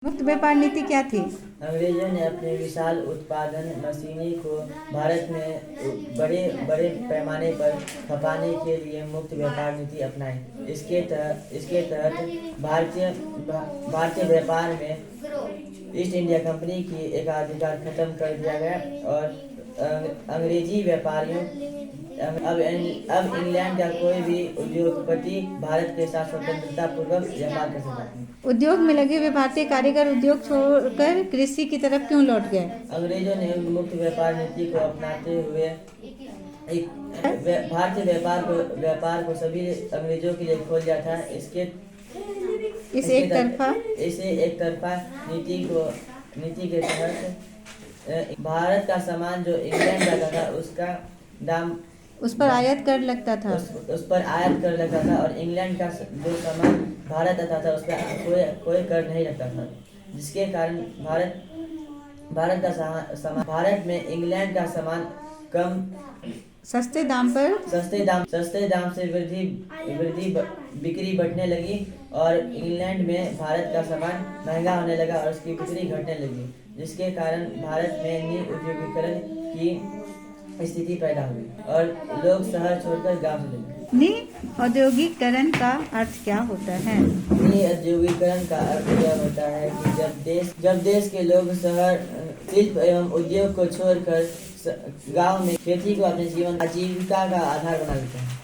मुक्त व्यापार नीति क्या थी? अंग्रेजों ने अपने विशाल उत्पादन मशीनरी को भारत में बड़े बड़े पैमाने पर खपाने के लिए मुक्त व्यापार नीति अपनाई। इसके तहत भारतीय व्यापार में ईस्ट इंडिया कंपनी की एकाधिकार खत्म कर दिया गया और अंग्रेजी व्यापारियों अब इंग्लैंड का कोई भी उद्योगपति भारत के साथ स्वतंत्रता पूर्वक व्यापार कर सकता है। उद्योग में लगे हुए भारतीय कारीगर उद्योग छोड़कर कृषि की तरफ क्यों लौट गए? अंग्रेजों ने मुक्त व्यापार नीति को अपनाते हुए भारतीय व्यापार को सभी अंग्रेजों के लिए खोल दिया था। इसे एक तरफा नीति के तहत भारत का सामान जो इंग्लैंड जाता था उसका दाम उस पर आयात कर लगता था। उस पर आयात कर लगता था और इंग्लैंड का जो सामान भारत आता था उस पर कोई कर नहीं लगता था, जिसके कारण भारत में इंग्लैंड का सामान कम सस्ते दाम से बिक्री बढ़ने लगी और इंग्लैंड में भारत का सामान महंगा होने लगा और उसकी बिक्री घटने लगी, जिसके कारण भारत में निउद्योगीकरण की स्थिति पैदा हुई और लोग शहर छोड़कर गांव चले गए। निउद्योगीकरण का अर्थ क्या होता है? निउद्योगीकरण का अर्थ यह होता है कि जब देश के लोग शहर शिल्प एवं उद्योग को छोड़कर गांव में खेती को अपने जीवन आजीविका का आधार बना लेते हैं।